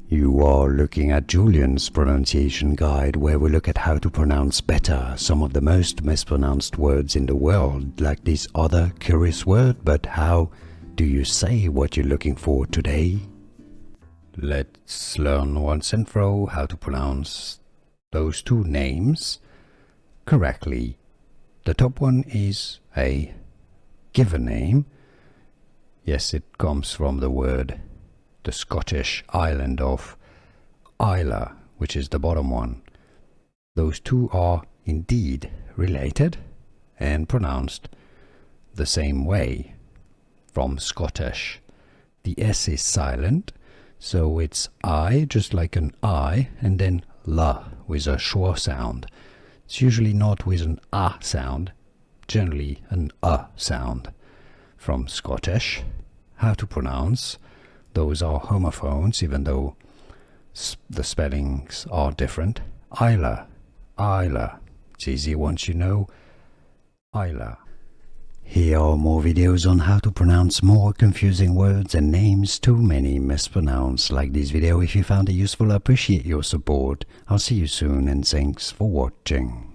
You are looking at Julian's pronunciation guide, where we look at how to pronounce better some of the most mispronounced words in the world, like this other curious word. But how do you say what you're looking for today? Let's learn once and for all how to pronounce those two names correctly. The top one is a given name. Yes, it comes from the Scottish island of Islay, which is the bottom one. Those two are indeed related and pronounced the same way. From Scottish, the S is silent, so it's I, just like an I, and then la with a schwa sound. It's usually not with an A sound, generally an A sound. From Scottish, how to pronounce. Those are homophones, even though the spellings are different. Islay, Islay. It's easy once you know Islay. Here are more videos on how to pronounce more confusing words and names too many mispronounced. Like this video if you found it useful. I appreciate your support. I'll see you soon and thanks for watching.